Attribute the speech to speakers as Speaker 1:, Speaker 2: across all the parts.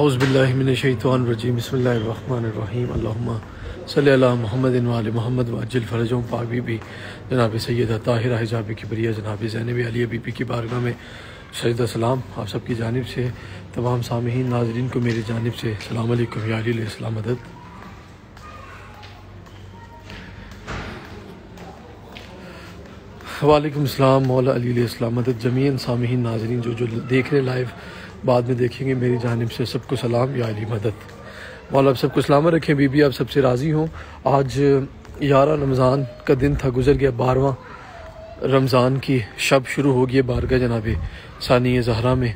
Speaker 1: औज़ुबिल्लाहि मिनश्शैतानिर्रजीम बिस्मिल्लाहिर्रहमानिर्रहीम अल्लाहुम्मा सल्लि अला मुहम्मदिन व आलि मुहम्मद व अज्जिल फ़रजहुम पाक बीबी जनाब सैयदा ताहिरा हिजाबी किबरिया जनाब ज़ैनब अली बीबी की बारगाह में सजदा सलाम आप सब की जानिब से तमाम सामीहीन नाज़रीन को मेरी जानिब से सलाम अलैकुम या अली अलैहिस्सलाम मदद। वालेकुम सलाम मौला अली अलैहिस्सलाम मदद। जमीन सामीहीन नाज़रीन जो देख रहे लाइव बाद में देखेंगे, मेरी जानिब से सबको सलाम या अली मदद। मौला आप सबको सलामत रखें। बीबी आप सबसे राज़ी हों। आज 11 रमज़ान का दिन था, गुजर गया। 12वां रमज़ान की शब शुरू हो गई बारगाह जनाब सानी ज़हरा में।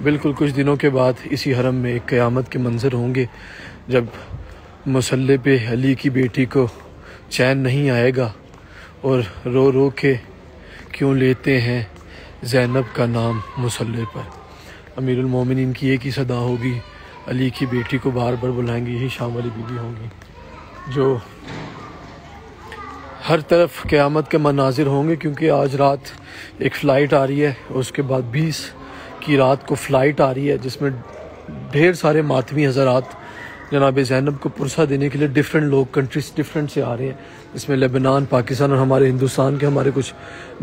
Speaker 1: बिल्कुल कुछ दिनों के बाद इसी हरम में एक क़यामत के मंज़र होंगे जब मुसल्ले पे अली की बेटी को चैन नहीं आएगा और रो रो के क्यों लेते हैं ज़ैनब का नाम मुसल्ले पर। अमीरुल मोमिनीन की एक ही सदा होगी, अली की बेटी को बार बार बुलाएंगे। यही शाम वाली बीबी होंगी जो हर तरफ क़यामत के मनाजिर होंगे, क्योंकि आज रात एक फ़्लाइट आ रही है, उसके बाद 20 की रात को फ़्लाइट आ रही है जिसमें ढेर सारे मातमी हज़रात जनाब ज़ैनब को पुरसा देने के लिए डिफरेंट लोग कंट्रीज डिफरेंट से आ रहे हैं। इसमें लेबनान, पाकिस्तान और हमारे हिंदुस्तान के हमारे कुछ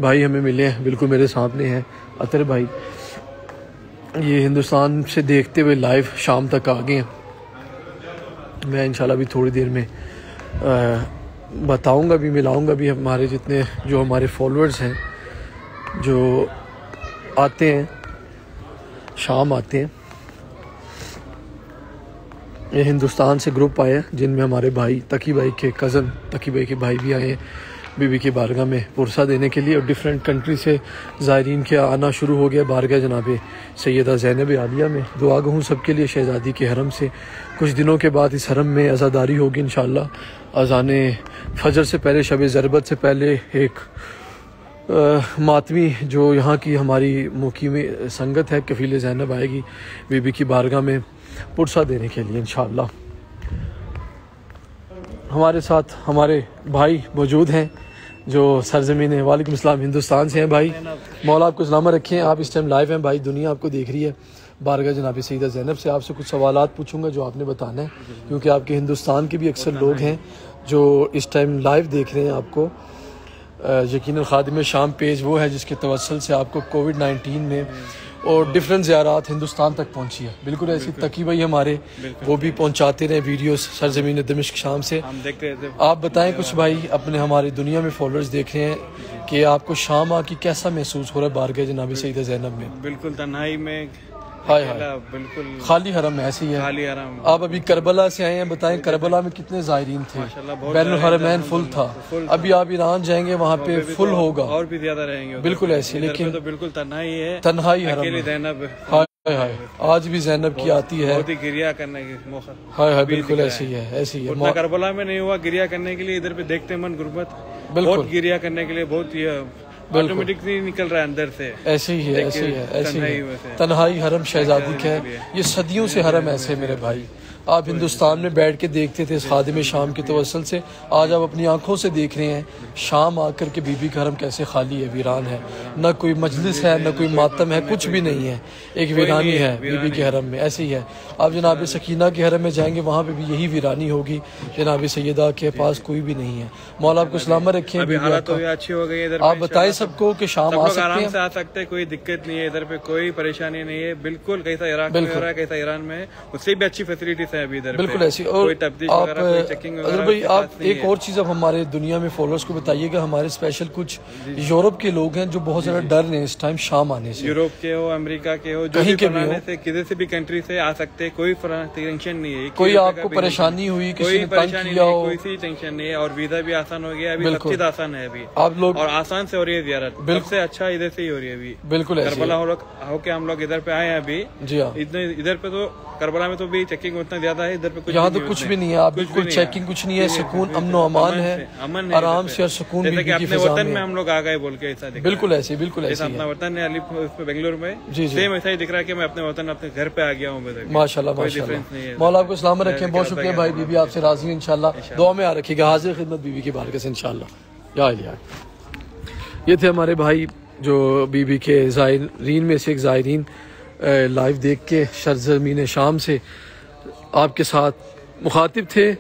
Speaker 1: भाई हमें मिले हैं। बिल्कुल मेरे सामने हैं अतर भाई, ये हिंदुस्तान से देखते हुए लाइव शाम तक आ गए हैं। मैं इंशाल्लाह भी थोड़ी देर में बताऊंगा भी, मिलाऊंगा भी हमारे जितने जो हमारे फॉलोअर्स हैं जो आते हैं, शाम आते हैं। ये हिंदुस्तान से ग्रुप आए हैं जिनमें हमारे भाई तकी भाई के कज़न तकी भाई के भाई भी आए हैं बीबी की बारगाह में पुरसा देने के लिए। और डिफरेंट कंट्री से ज़ायरीन के आना शुरू हो गया बारगाह जनाब सैयदा ज़ैनब आलिया में। दुआ गो हूँ सबके लिए शहज़ादी के हरम से। कुछ दिनों के बाद इस हरम में अज़ादारी होगी इंशाअल्लाह। अज़ाने फजर से पहले, शब ज़रबत से पहले एक मातमी जो यहाँ की हमारी मुकीम संगत है कफ़ील ज़ैनब आएगी बीबी की बारगाह में पुरसा देने के लिए इंशाअल्लाह। हमारे साथ हमारे भाई मौजूद हैं जो सरज़मीन वालेकुम सलाम हिंदुस्तान से हैं। भाई मौला आपको सलामत रखें। आप इस टाइम लाइव हैं भाई, दुनिया आपको देख रही है। बारगाह जनाब सैयदा ज़ैनब से आपसे कुछ सवालात पूछूंगा जो आपने बताना है, क्योंकि आपके हिंदुस्तान के भी अक्सर लोग हैं जो इस टाइम लाइव देख रहे हैं आपको। यकीनन खादिम शाम पेज वो है जिसके तवस्सुल से आपको कोविड-19 में और डिफरेंट ज़ियारात हिंदुस्तान तक पहुंची है। बिल्कुल ऐसी तकी भाई हमारे वो भी पहुंचाते रहे वीडियोस सरज़मीन दिमश्क शाम से। आप बताएं कुछ भाई, अपने हमारी दुनिया में फॉलोअर्स देख रहे हैं कि आपको शाम आके कैसा महसूस हो रहा है बारगाह जनाब सैयदा ज़ैनब में?
Speaker 2: बिल्कुल तन्हाई में,
Speaker 1: हाय
Speaker 2: बिल्कुल
Speaker 1: खाली हरम ऐसी है।
Speaker 2: खाली हरम।
Speaker 1: आप अभी करबला से आए हैं, बताएं करबला में कितने ज़ायरीन थे? बैनुल हरमैन फुल था। अभी आप ईरान जाएंगे वहाँ पे फुल होगा
Speaker 2: और भी ज्यादा रहेंगे
Speaker 1: बिल्कुल ऐसी। लेकिन
Speaker 2: तो बिल्कुल तन्हाई है,
Speaker 1: तन्हाई हरम
Speaker 2: अकेली ज़ैनब।
Speaker 1: हाय हाय आज भी ज़ैनब की आती है,
Speaker 2: बहुत ही गिरिया करने की मौका।
Speaker 1: हाय हाय बिल्कुल ऐसी है, ऐसी है।
Speaker 2: उतना करबला में नहीं हुआ गिरिया करने के लिए, इधर पे देखते मन गुर्बत बहुत गिरिया करने के लिए बहुत ऑटोमेटिकली निकल रहा है अंदर से।
Speaker 1: ऐसे ही है, ऐसे ही है, ऐसे ही है। तन्हाई हरम शहजादी का है, ये सदियों से हरम ऐसे मेरे भाई। आप हिंदुस्तान में बैठ के देखते थे खादिम शाम के तवस्सुल से, आज आप अपनी आंखों से देख रहे हैं शाम आकर के बीबी का हरम कैसे खाली है, वीरान है। न कोई मजलिस है, न कोई मातम है, कुछ भी नहीं है, एक वीरानी है बीबी के हरम में। ऐसे ही है। आप जनाब सकीना के हरम में जाएंगे, वहाँ पे भी यही वीरानी होगी। जनाब सैयदा के पास कोई भी नहीं है। मौला आपको सलामत रखें।
Speaker 2: अच्छी हो गई इधर,
Speaker 1: आप बताएं सबको कि शाम आ
Speaker 2: सकते हैं, कोई दिक्कत नहीं है, इधर पे कोई परेशानी नहीं है। बिल्कुल कैसा इराक में हो रहा है, कैसा ईरान में है, उससे भी अच्छी फैसिलिटीज है अभी इधर।
Speaker 1: बिल्कुल ऐसी। और आप भाई आप एक और चीज अब हमारे दुनिया में फॉलोअर्स को बताइएगा, हमारे स्पेशल कुछ यूरोप के लोग हैं जो बहुत ज्यादा डर रहे हैं इस टाइम शाम आने से।
Speaker 2: यूरोप के हो, अमेरिका के हो,
Speaker 1: कहीं के भी हो,
Speaker 2: किसी से भी कंट्री से आ सकते, कोई टेंशन नहीं है।
Speaker 1: कोई आपको परेशानी हुई, किसी ने तंग किया हो,
Speaker 2: कोई सी टेंशन नहीं है। और वीजा भी आसान हो गया अभी, सब चीज आसान है अभी
Speaker 1: आप लोग, और
Speaker 2: आसान से हो रही है ज़ियारत। सबसे अच्छा इधर से ही हो रही है अभी।
Speaker 1: बिल्कुल
Speaker 2: करबला होके हम लोग इधर पे आए हैं अभी।
Speaker 1: जी हाँ,
Speaker 2: इधर पे तो करबला में तो भी चेकिंग उतना ज्यादा है, इधर पे
Speaker 1: यहाँ तो कुछ भी नहीं है। आप बिल्कुल चेकिंग कुछ नहीं है, सुकून अमन अमान है, आराम से और सुकून
Speaker 2: की अपने वतन में हम लोग आ गए बोल के ऐसा दिख।
Speaker 1: बिल्कुल ऐसे, बिल्कुल ऐसे
Speaker 2: अपना वतन है बेंगलुरु में।
Speaker 1: जी जी,
Speaker 2: सेम ऐसा ही दिख रहा है कि मैं अपने वतन अपने घर पे आ गया हूँ।
Speaker 1: माशाल्लाह माशाल्लाह। मौला आपको सलामत रखें। बहुत शुक्रिया भाई। बीबी आपसे राजी हूँ इंशाल्लाह, दुआ में आ रखिएगा। हाजिर खिदमत बीबी की बारगाह से इंशाल्लाह। या ये थे हमारे भाई जो बीबी के ज़ायरीन में से एक ज़ायरीन लाइव देख के सरज़मीन शाम से आपके साथ मुखातिब थे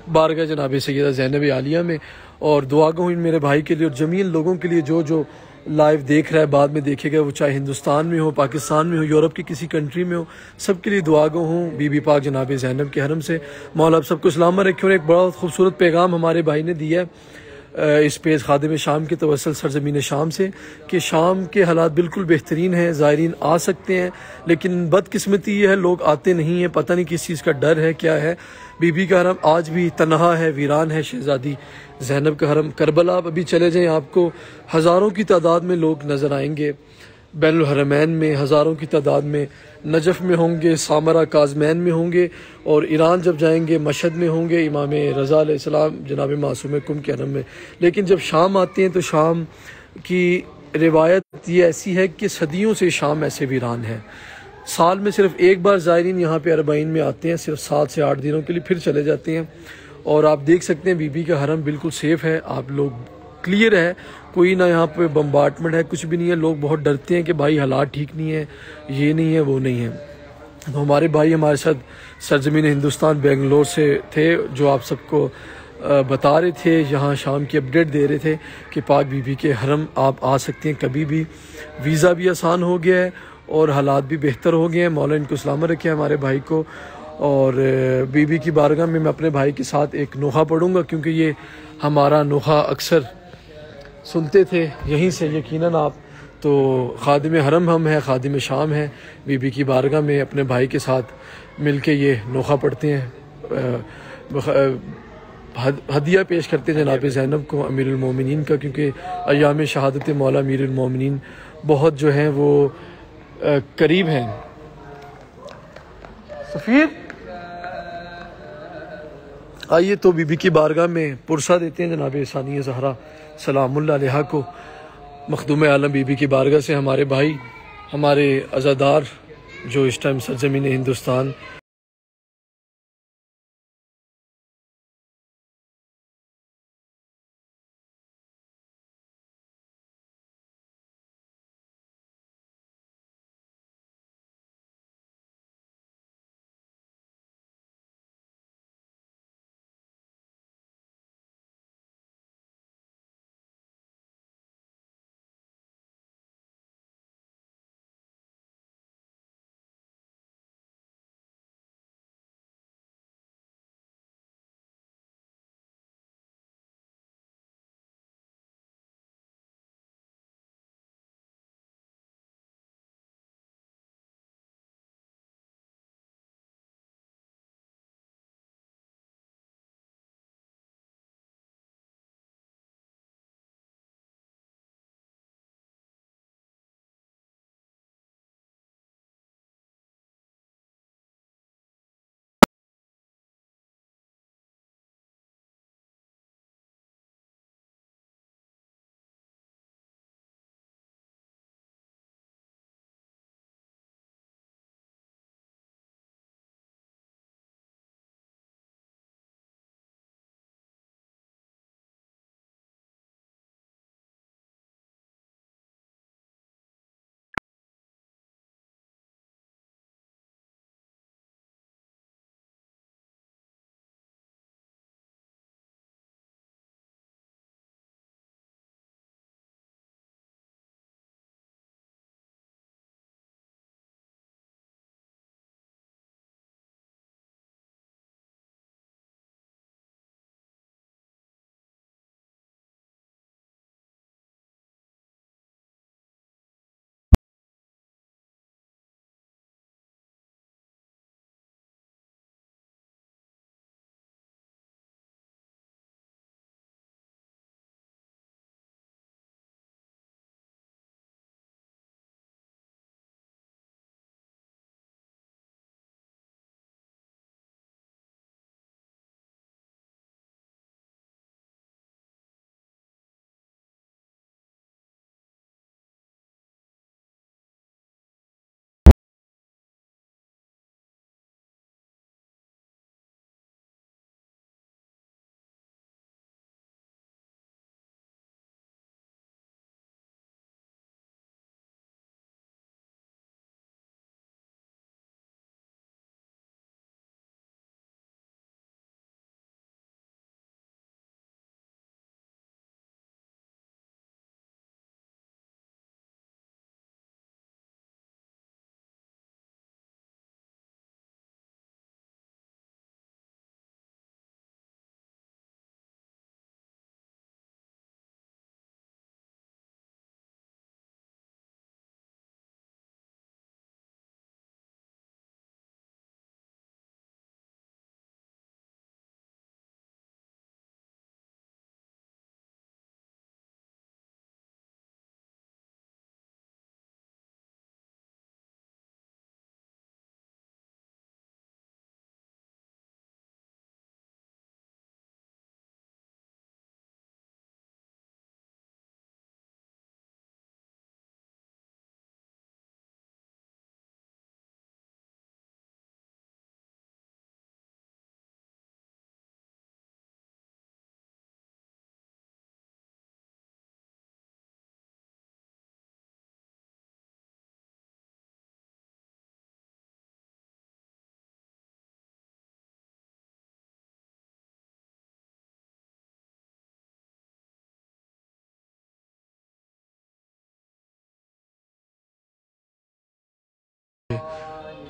Speaker 1: बारगाह जनाब सैयदा ज़ैनब आलिया में, और दुआ गो मेरे भाई के लिए और जमीन लोगों के लिए जो जो लाइव देख रहा है, बाद में देखेगा, वो चाहे हिंदुस्तान में हो, पाकिस्तान में हो, यूरोप की किसी कंट्री में हो, सबके लिए दुआ गो हूँ बीबी पाक जनाब ज़ैनब के हरम से। मौला आप सबको सलामत रखे। और एक बड़ा खूबसूरत पैगाम हमारे भाई ने दिया है इस पेज खादिम शाम के तवसल सरजमीन शाम से, कि शाम के हालात बिल्कुल बेहतरीन हैं, ज़ायरीन आ सकते हैं, लेकिन बदकिस्मती ये है लोग आते नहीं हैं, पता नहीं किस चीज़ का डर है, क्या है। बीबी का हरम आज भी तनहा है, वीरान है। शहज़ादी ज़ैनब का हरम करबला, आप अभी चले जाएँ, आपको हज़ारों की तादाद में लोग नज़र आएंगे। बैनुल हरमैन में हज़ारों की तादाद में, नजफ़ में होंगे, सामरा काज़मैन में होंगे, और ईरान जब जाएंगे मशहद में होंगे, इमाम रज़ा अलैहिस्सलाम जनाब मासूम कुम के हरम में। लेकिन जब शाम आते हैं तो शाम की रिवायत ये ऐसी है कि सदियों से शाम ऐसे वीरान है। साल में सिर्फ एक बार ज़ायरीन यहाँ पे अरबाइन में आते हैं, सिर्फ 7 से 8 दिनों के लिए, फिर चले जाते हैं। और आप देख सकते हैं बीबी का हरम बिल्कुल सेफ़ है, आप लोग क्लियर है, कोई ना यहाँ पे बम्बार्टमेंट है, कुछ भी नहीं है। लोग बहुत डरते हैं कि भाई हालात ठीक नहीं है, ये नहीं है, वो नहीं है। तो हमारे भाई हमारे साथ सरजमीन हिंदुस्तान बेंगलोर से थे, जो आप सबको बता रहे थे, यहाँ शाम की अपडेट दे रहे थे कि पाक बीबी के हरम आप आ सकते हैं कभी भी। वीज़ा भी आसान हो गया है और हालात भी बेहतर हो गए हैं। मौला इनको सलामत रखे हमारे भाई को। और बीबी की बारगाह में मैं अपने भाई के साथ एक नोहा पढ़ूँगा, क्योंकि ये हमारा नोहा अक्सर सुनते थे यहीं से, यकीनन आप। तो खादिम हरम हम हैं, खादिम शाम हैं, बीबी की बारगाह में अपने भाई के साथ मिलके ये नोखा पढ़ते हैं, हदिया पेश करते हैं जनाब ज़ैनब को, अमीरुल मोमिनीन का, क्योंकि अयाम शहादत मौला अमीरुल मोमिनीन बहुत जो हैं वो करीब हैं। सफ़ीर आइए तो बीबी की बारगाह में पुरसा देते हैं जनाब सानिया ज़हरा सलामुल्लाह अलैहा को। मखदूम आलम बीबी की बारगाह से हमारे भाई, हमारे अज़ादार जो इस टाइम सरजमीन हिंदुस्तान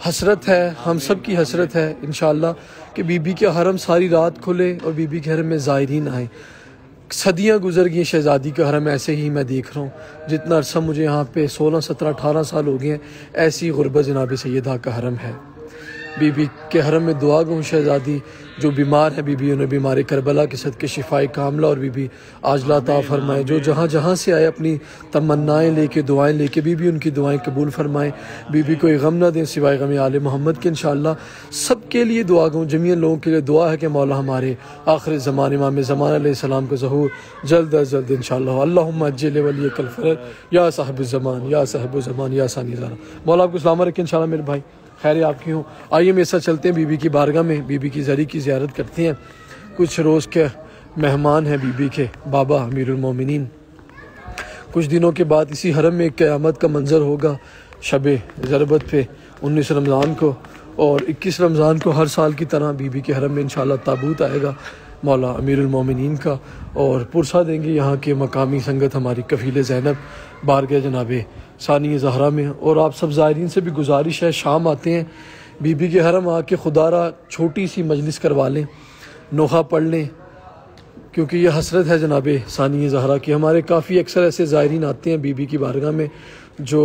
Speaker 1: हसरत है, हम सब की हसरत है इंशाअल्लाह कि बीबी के हरम सारी रात खुले और बीबी के हरम में ज़ायरीन आए। सदियाँ गुजर गई शहज़ादी का हरम ऐसे ही मैं देख रहा हूँ। जितना अरसा मुझे यहाँ पे 16, 17, 18 साल हो गए हैं, ऐसी गुरबत जनाब सैयदा का हरम है। बीबी के हरम में दुआ गूँ शहज़ादी जो बीमार है, बीबी उन्हें बीमार करबला के सदके शिफाए कामला और बीबी आजला अता फरमाए। जो जहाँ जहाँ से आए अपनी तमन्नाएँ लेके, दुआएं लेके, बीबी उनकी दुआएं कबूल फरमाएँ। बीबी कोई गम ना दें सिवाय गम आले मोहम्मद के। इंशाअल्लाह सबके लिए दुआ गूँ, जमीन लोगों के लिए दुआ है कि मौला हमारे आखिर ज़मान इमाम ज़मान अलैहिस्सलाम को ज़हूर जल्द अज जल्द इंशाअल्लाह। अल्लाहुम्मा अज्जिल वली कल फरज या साहिब ज़मान या साहिब ज़मान या सानी ज़रा। मौला आपको सलामत रखें इंशाअल्लाह मेरे भाई, खैर आपकी हूँ। आइए मेरे साथ चलते हैं बीबी की बारगाह में, बीबी की ज़री की ज़ियारत करते हैं। कुछ रोज़ के मेहमान हैं बीबी के बाबा अमीरुल मोमिनीन। कुछ दिनों के बाद इसी हरम में क़यामत का मंज़र होगा शब ज़रबत पे 19 रमज़ान को, और 21 रमज़ान को हर साल की तरह बीबी के हरम में इंशाअल्लाह ताबूत आएगा मौला अमीरुल मोमिनीन का, और पुरसा देंगे यहाँ के मकामी संगत हमारी कफ़ील ज़ैनब बारगाह जनाब सानी ज़हरा में। और आप सब ज़ायरीन से भी गुजारिश है, शाम आते हैं बीबी के हरम आके खुदारा छोटी सी मजलिस करवा लें, नोहा पढ़ लें, क्योंकि ये हसरत है जनाब सानी ज़हरा की। हमारे काफ़ी अक्सर ऐसे ज़ायरीन आते हैं बीबी की बारगाह में जो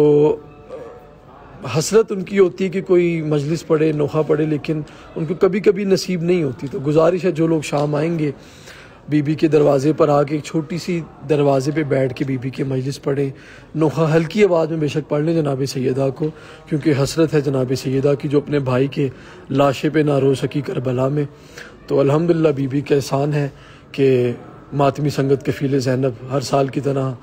Speaker 1: हसरत उनकी होती है कि कोई मजलिस पढ़े, नोहा पढ़े, लेकिन उनको कभी कभी नसीब नहीं होती। तो गुजारिश है जो लोग शाम आएंगे बीबी के दरवाज़े पर आके एक छोटी सी दरवाज़े पे बैठ के बीबी की मजलिस पढ़ें, नोहा हल्की आवाज़ में बेशक पढ़ लें जनाब सैयदा को, क्योंकि हसरत है जनाब सैयदा की जो अपने भाई के लाशे पे ना रो सकी करबला में। तो अल्हम्दुलिल्लाह बीबी का एहसान है कि मातमी संगत कफ़ील ज़ैनब हर साल की तरह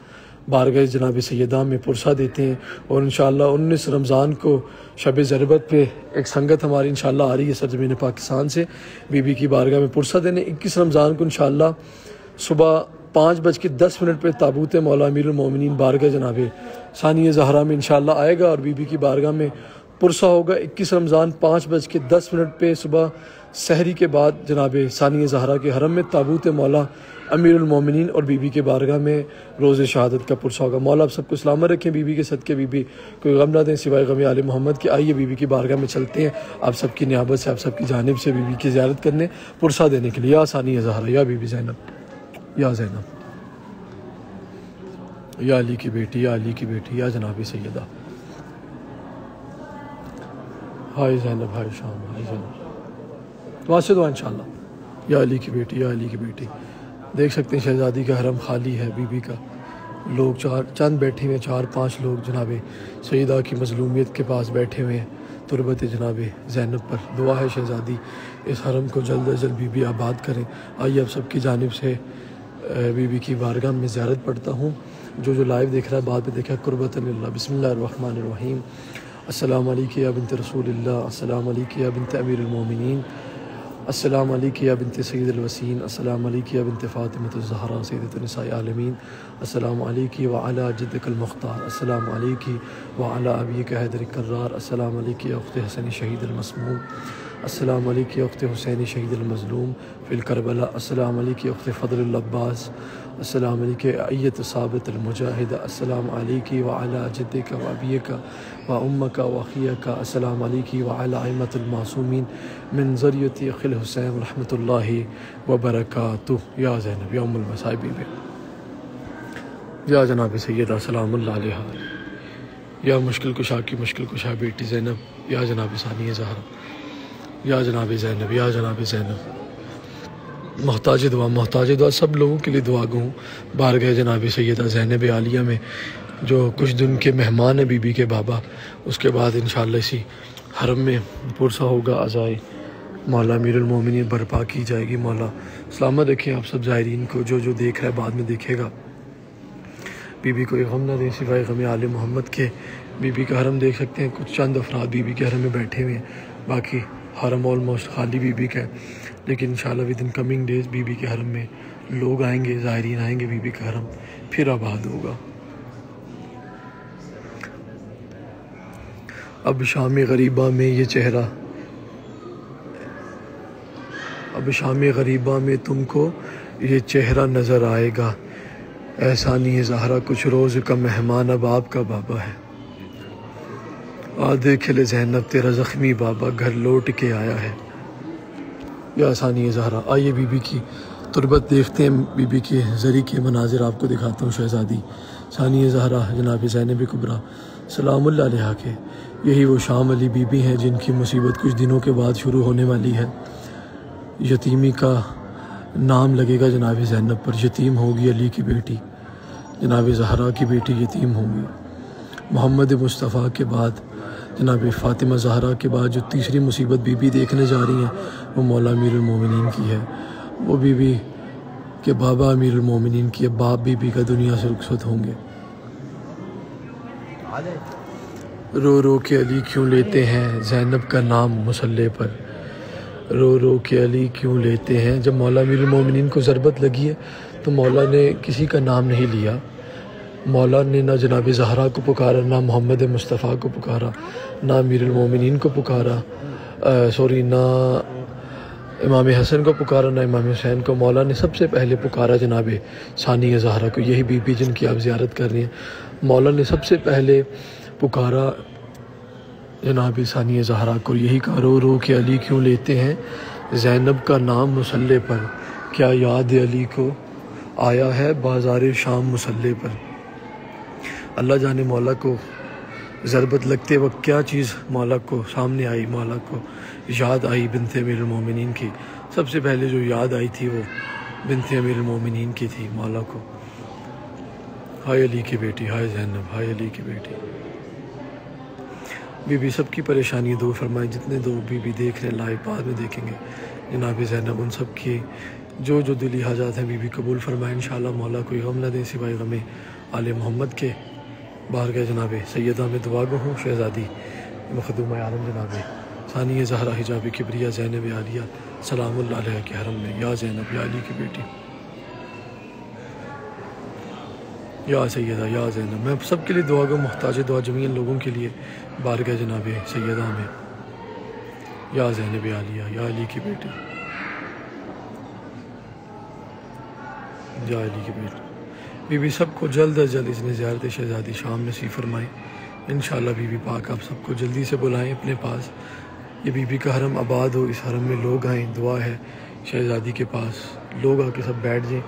Speaker 1: बारगाह जनाब सैयदा में पुरसा देते हैं। और इंशाअल्लाह 19 रमज़ान को शब ज़रबत पे एक संगत हमारी इंशाअल्लाह आ रही है सरज़मीन पाकिस्तान से बीबी की बारगाह में पुरसा देने। 21 रमज़ान को इंशाअल्लाह सुबह 5:10 पे ताबूत मौला अमीरुल मोमिनीन बारगाह जनाब सानी ज़हरा में इंशाअल्लाह आएगा और बीबी की बारगाह में पुरसा होगा। 21 रमज़ान 5:10 पे सुबह सहरी के बाद जनाब सानी ज़हरा के हरम में ताबूत मौला अमीरुल मोमिनीन और बीबी के बारगाह में रोज़े शहादत का पुरसा होगा। मौला आप सबको सलामत रखें बीबी के सदके, बीबी कोई गम ना दें सिवाय गम आले मोहम्मद के। आइए बीबी की बारगाह में चलते हैं आप सबकी नियाबत से, आप सबकी जानिब से बीबी की ज़ियारत करने, पुरसा देने के लिए। या सानी ज़हरा, या बीबी ज़ैनब, या ज़ैनब, या अली की बेटी, या अली की बेटी, या जनाब सैयदा, हाय ज़ैनब, हाय शाम, हाय ज़ैनब, वहाँ से दुआ इंशाअल्लाह। या अली की बेटी, या अली की बेटी। देख सकते हैं शहज़ादी का हरम खाली है, बीबी का लोग चंद बैठे हुए हैं, 4-5 लोग जनाब सैयदा की मज़लूमियत के पास बैठे हुए हैं तुरबत जनाब ज़ैनब पर। दुआ है शहज़ादी इस हरम को जल्द अज जल्द बीबी आबाद करें। आइए आप सबकी जानिब से बीबी की बारगाह में ज़ियारत पढ़ता हूँ। जो लाइव देख रहा है बाद में देखा कुर्बतल्लाह। बिस्मिल्लाहिर्रहमानिर्रहीम। अस्सलामु अलैका या बिन्त रसूलिल्लाह, अस्सलामु अलैका या बिन्त अमीरुल मोमिनीन, अस्सलामु अलैका या बिन्त सय्यिदिल वसीन, अस्सलामु अलैका या बिन्त फ़ातिमतुज़ ज़हरा सय्यदतुन निसाइल आलमीन, अस्सलामु अलैका व अला जद्दिकल मुख्तार, अस्सलामु अलैका व अला अबीका हैदर कर्रार, अस्सलामु अलैका या उख्ते हसन शहीदुल मस्मूम, अस्सलामु अलैका या उख्ते हुसैन शहीदुल मज़लूम फ़िल करबला, अस्सलामु अलैका या उख्ते फ़ज़लुल अब्बास, अस्सलामु अलैका या अय्यत साबितुल मुजाहिद, अस्सलामु अलैका व अला जद्दिका व अबीका व उम्मका व अखीका, अस्सलामु अलैका व अला अइम्मतिल मासूमीन मिन ज़रियति अखिल हुसैन रहमतुल्लाहि व बरकातुहू। या ज़ैनब, या उम्मुल मसाइब, या जनाब सैयदा सलामुल्लाह अलैहा, या मुश्किल कुशा की मुश्किल कुशा बेटी ज़ैनब, या जनाब सानी ज़हरा, या जनाब ज़ैनब, या जनाब ज़ैनब। मोहताज दुआ सब लोगों के लिए दुआ गूँ बारगाह जनाब सैयदा ज़ैनब आलिया में, जो कुछ दिन के मेहमान हैं बीबी के बाबा। उसके बाद इंशाअल्लाह इसी हरम में पुरसा होगा, अज़ाए मौला अमीरुल मोमिनीन बर्पा की जाएगी। मौला सलामत रखें आप सब ज़ायरीन को, जो देख रहा है बाद में देखेगा। बीबी को गम ना दें सिवाय गम आले मोहम्मद के। बीबी का हरम देख सकते हैं, कुछ चंद अफराद बीबी के हरम में बैठे हुए हैं, बाकी हरम ऑलमोस्ट खाली बीबी का है। लेकिन इंशाअल्लाह विद इन कमिंग डेज़ बीबी के हरम में लोग आएंगे, ज़ायरीन आएंगे, बीबी का हरम फिर आबाद होगा। अब शाम गरीबा में ये चेहरा, अब शाम गरीबा में तुमको ये चेहरा नज़र आएगा, ऐसा नहीं है ज़हरा कुछ रोज़ का मेहमान अब आपका बाबा है। आ देख ले ज़ैनब तेरा ज़ख्मी बाबा घर लौट के आया है। या सानिया ज़हरा। आइए बीबी की तुरबत देखते हैं, बीबी के ज़री के मनाजिर आपको दिखाता हूँ। शहज़ादी सानिया ज़हरा जनाब ज़ैनब कुबरा सलामुल्लाह अलैहा के यही वो शाम अली बीबी हैं जिनकी मुसीबत कुछ दिनों के बाद शुरू होने वाली है। यतीमी का नाम लगेगा जनाब ज़ैनब पर। यतीम होगी अली की बेटी, जनाब ज़हरा की बेटी यतीम होगी। मोहम्मद मुस्तफ़ा के बाद जनाब फ़ातिमा ज़हरा के बाद जो तीसरी मुसीबत बीबी देखने जा रही हैं वो मौला अमीरुल मोमिनीन की है। वो बीबी के बाबा अमीरुल मोमिनीन की बाप बीबी का दुनिया से रुखसत होंगे। रो रो के अली क्यों लेते हैं ज़ैनब का नाम मुसल्ले पर। रो रो के अली क्यों लेते हैं। जब मौला अमीरुल मोमिनीन को ज़रबत लगी है तो मौला ने किसी का नाम नहीं लिया। मौला ने ना जनाब ज़हरा को पुकारा, ना मोहम्मद मुस्तफ़ा को पुकारा, ना अमीरुल मोमिनीन को पुकारा, ना इमाम हसन को पुकारा, ना इमाम हुसैन को। मौला ने सबसे पहले पुकारा जनाब सानिया ज़हरा को। यही बीबी जिनकी आप ज़ियारत कर रही हैं, मौला ने सबसे पहले पुकारा जनाब सानिया ज़हरा को। यही कहा रो रो के अली क्यों लेते हैं ज़ैनब का नाम मुसल्ले पर। क्या याद अली को आया है बाज़ार शाम मुसल्ले पर। अल्लाह जाने मौला को ज़रबत लगते वक्त क्या चीज़ मौला को सामने आई, मौला को याद आई बिनते अमीरुल मोमिनीन की। सबसे पहले जो याद आई थी वो बिनते अमीरुल मोमिनीन की थी मौला को। हाय अली की बेटी, हाय ज़ैनब, हाय अली की बेटी। बीबी सबकी परेशानी दूर फरमाए। जितने दो बीबी देख रहे हैं लाइव, बाद में देखेंगे जनाब ज़ैनब, उन सब की जो जो दिली हाजात हैं बीबी कबूल फरमाए। इंशाअल्लाह मौला कोई गम न दे सिवाय गमे आले मोहम्मद के। बाहर गए जनाब सैयदा में दुआ गो हूँ शहज़ादी मखदूम आलम जनाब सानिया ज़हरा हिजाब किबरिया ज़ैनब आलिया सलामुल्लाह अलैहा के हरम में। या ज़ैनब या अली की बेटी, या सैयदा, या ज़ैनब। मैं सबके लिए दुआ गो मुहताज दुआ जमीन लोगों के लिए बाहर गए जनाब सैयदा में। या ज़ैनब आलिया या अली की बेटी, या अली की बेटी। बीबी सबको जल्द अज जल्द इसने ज़ियारत शहज़ादी शाम नसीब फरमाएँ। इंशाअल्लाह बीबी पाक आप सबको जल्दी से बुलाएं अपने पास। ये बीबी का हरम आबाद हो, इस हरम में लोग आएँ। दुआ है शहज़ादी के पास लोग आके सब बैठ जाएँ।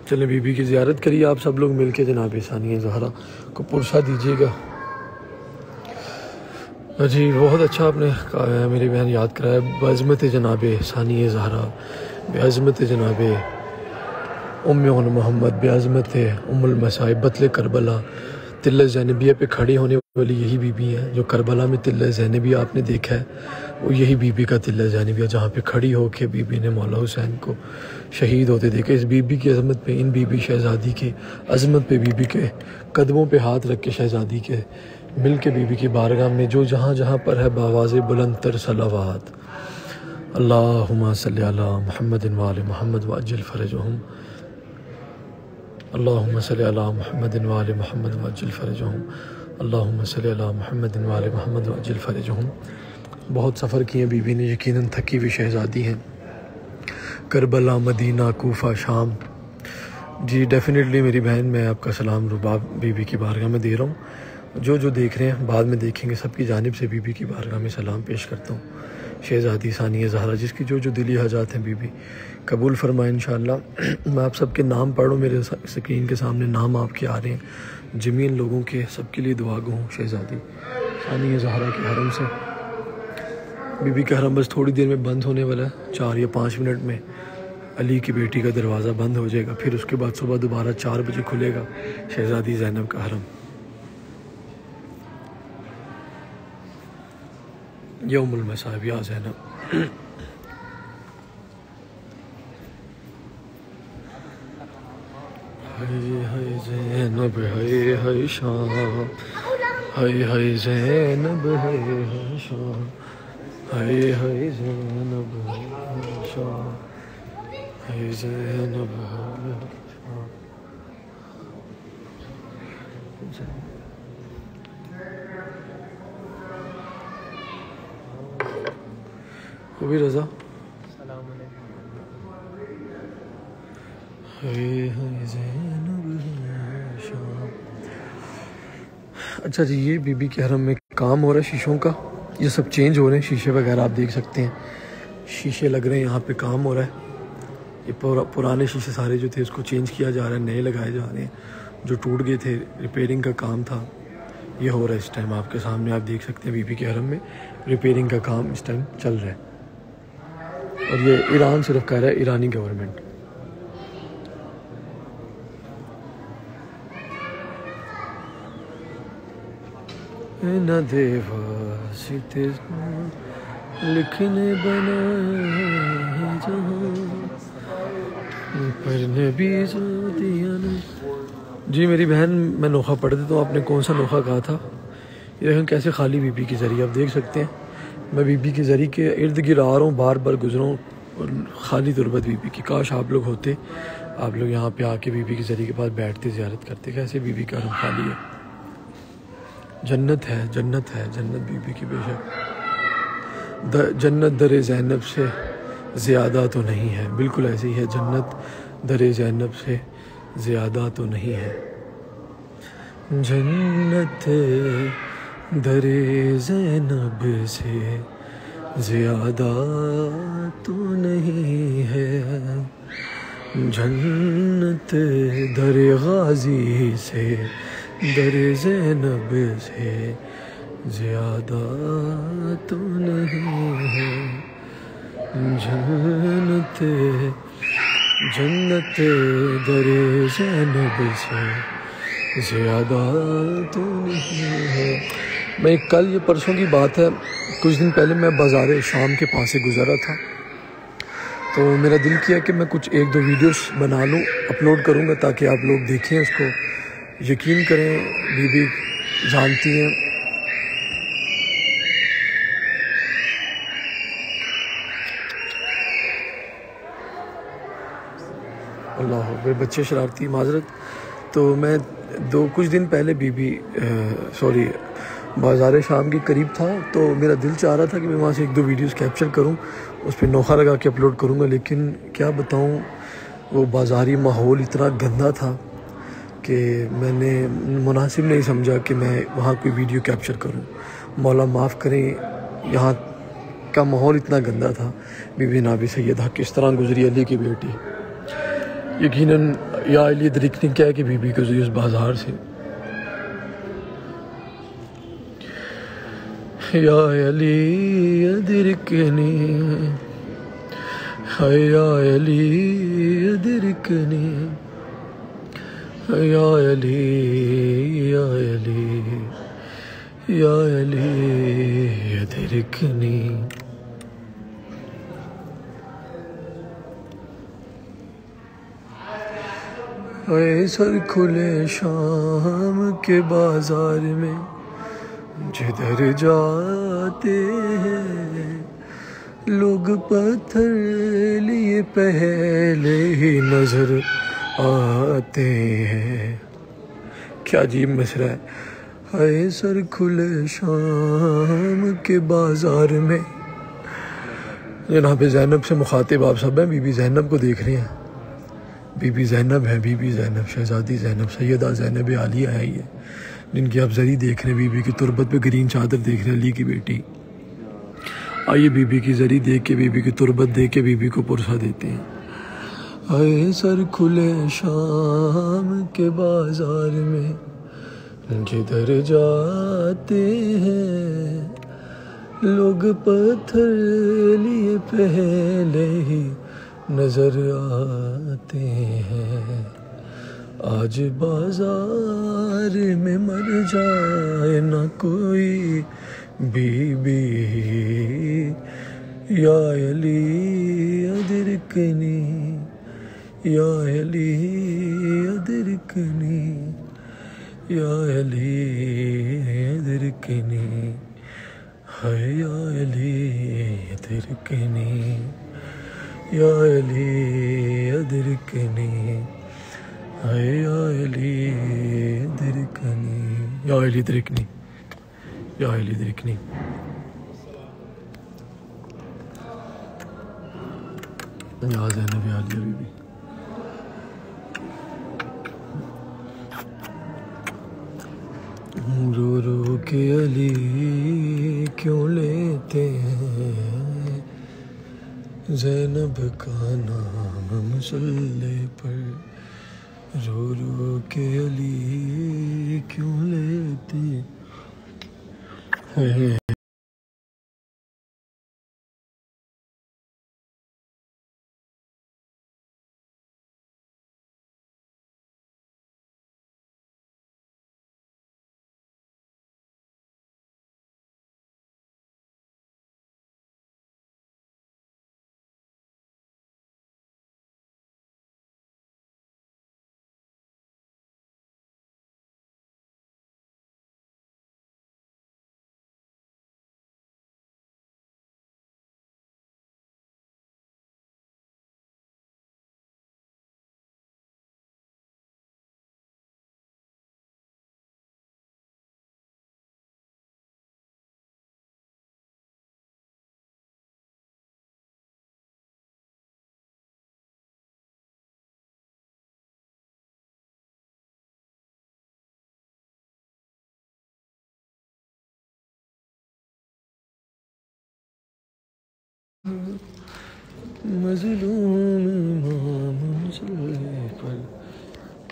Speaker 1: चले बीबी की ज़ियारत करिए आप सब लोग मिल के। जनाब सानिया ज़हरा को पुरसा दीजिएगा। जी बहुत अच्छा आपने मेरी बहन याद कराया। बेअज़मत जनाब सानिया ज़हरा, बेअज़मत जनाब उम्मे मोहम्मद, बेअज़मत उम्मुल मसाइब बतले करबला, तिल्ला ज़ैनबिया पे खड़ी होने वाली यही बीबी है जो करबला में तिल्ला ज़ैनबिया आपने देखा है, वो यही बीबी का तिल्ला ज़ैनबिया जहाँ पे खड़ी होके बीबी ने मौला हुसैन को शहीद होते देखा। इस बीबी की अज़मत पे, इन बीबी शहज़ादी की अज़मत पे, बीबी के कदमों पे हाथ रख के शहज़ादी के मिल के बीबी की बारगाह में जो जहाँ जहाँ पर है बावाज़े बुलंद तर सलावात, अल्लाहुम्मा सल्ली अला मुहम्मदिन व आले मुहम्मद व अज्जिल फ़रजहुम, अल्लाहुम्मा सल्ली अला मुहम्मदिन व आले मुहम्मद व अज्जिल फ़रजहुम, अल्लाहुम्मा सल्ली अला मुहम्मदिन व आले मुहम्मद व अज्जिल फ़रजहुम। बहुत सफ़र किए बीबी ने, यकीनन थकी हुई शहज़ादी हैं। करबला, मदीना, कूफा, शाम। जी डेफ़िनेटली मेरी बहन, मैं आपका सलाम रुबाब बीबी की बारगाह में दे रहा हूँ। जो जो देख रहे हैं बाद में देखेंगे, सबकी जानिब से बीबी की बारगाह में सलाम पेश करता हूँ। शहज़ादी सानिया ज़हरा जिसकी जो जो दिली हाजात हैं बीबी कबूल फरमाए इंशाअल्लाह। मैं आप सबके नाम पढ़ रहा हूँ, मेरे स्क्रीन के सामने नाम आपके आ रहे हैं। जमीन लोगों के सबके लिए दुआ गो हूँ। शहज़ादी सानिया ज़हरा के हरम से बीबी का हरम बस थोड़ी देर में बंद होने वाला है। 4 या 5 मिनट में अली की बेटी का दरवाज़ा बंद हो जाएगा, फिर उसके बाद सुबह दोबारा 4 बजे खुलेगा शहज़ादी ज़ैनब का हरम। यौमुल मसाइब या ज़ैनब। हाय ज़ैनब, हाय शाम, हाय ज़ैनब, हाय शाम, हाय ज़ैनब, हाय शाम, हाय ज़ैनब, हाय शाम। कभी रज़ा अच्छा जी, ये बीबी के हरम में काम हो रहा है शीशों का, ये सब चेंज हो रहे हैं। शीशे वगैरह आप देख सकते हैं, शीशे लग रहे हैं, यहाँ पे काम हो रहा है। ये पुराने शीशे सारे जो थे उसको चेंज किया जा रहा है, नए लगाए जा रहे हैं। जो टूट गए थे, रिपेयरिंग का काम था, ये हो रहा है इस टाइम। आपके सामने आप देख सकते हैं बीबी के हरम में रिपेयरिंग का काम इस टाइम चल रहा है। और ये ईरान सिर्फ कह रहा है, ईरानी गवर्नमेंट। न देवासिते लिखने बना पर नबी जो दिया न। जी मेरी बहन, मैं नोखा पढ़ देता हूँ। आपने कौन सा नोखा कहा था? ये देखें कैसे खाली बीबी की ज़रिए आप देख सकते हैं। मैं बीबी के ज़रिए के इर्द गिर्द आ रहा हूँ, बार बार गुजरा हूँ और खाली तुरबत बीबी की। काश आप लोग होते, आप लोग यहाँ पे आके बीबी के ज़रिए के पास बैठते, ज़ियारत करते। कैसे बीबी का हरम खाली है। जन्नत है, जन्नत है, जन्नत बीबी की बेशक। जन्नत दरे ज़ैनब से ज़्यादा तो नहीं है। बिल्कुल ऐसी है, जन्नत दरे ज़ैनब से ज़्यादा तो नहीं है। जन्नत दरे ज़ैनब से ज़्यादा तो नहीं है। जन्नत दरे गाज़ी से दरे ज़ैनब से ज़्यादा तो नहीं है। जन्नत जन्नत दरे ज़ैनब से ज़्यादा तो नहीं है। मैं कल या परसों की बात है, कुछ दिन पहले मैं बाज़ार शाम के पास से गुज़रा था, तो मेरा दिल किया कि मैं कुछ 1-2 वीडियोस बना लूँ, अपलोड करूँगा ताकि आप लोग देखें उसको, यकीन करें बीबी जानती हैं। अल्लाह, वे बच्चे शरारती, माजरत। तो मैं कुछ दिन पहले बीबी बाज़ार शाम के करीब था, तो मेरा दिल चाह रहा था कि मैं वहाँ से 1-2 वीडियोस कैप्चर करूँ, उस पर नोखा लगा के अपलोड करूँगा। लेकिन क्या बताऊँ, वो बाज़ारी माहौल इतना गंदा था कि मैंने मुनासिब नहीं समझा कि मैं वहाँ कोई वीडियो कैप्चर करूँ। मौला माफ़ करें, यहाँ का माहौल इतना गंदा था। बीबी नाबी सैयदा किस तरह गुजरी, अली की बेटी। यकीनन या अली अदरिकनी क्या है कि बीबी को उस बाजार से, या अली अदरिकनी, या अली अदरिकनी, या अली, या अली, या अली अदरिकनी। सर खुले शाम के बाजार में जिधर जाते हैं लोग पत्थर लिए पहले ही नजर आते हैं। क्या अजीब मिसरा है। हाय सर खुले शाम के बाजार में। जनाब ज़ैनब से मुखातिब आप सब हैं, बीबी ज़ैनब को देख रहे हैं। बीबी ज़ैनब है, बीबी ज़ैनब, शहज़ादी ज़ैनब, सैयदा ज़ैनब आलिया है ये, जिनकी आप जरी देख रहे हैं। बीबी की तुरबत पे ग्रीन चादर देख रहे हैं, अली की बेटी। आइए बीबी की जरी देख के, बीबी की तुरबत देख के बीबी को पुरसा देते हैं। आए सर खुले शाम के बाजार में जिधर जाते हैं लोग पत्थर लिए पहले ही नजर आते हैं। आज बाजार में मर जाए ना कोई बीबी, या अली अदरिकनी, या अली अदरिकनी, या अली अदरिकनी, है या अली अदरिकनी, या अली अदरिकनी, है या अली अदरिकनी, या अली अदरिकनी, या अली अदरिकनी। या ज़ैनब या अली बीबी। रो रो के अली क्यों लेते हैं ज़ैनब का नाम मुसल्ले पर। रो रो के अली क्यों लेते हैं। मज़लूम इमाम मुसल्ले पर।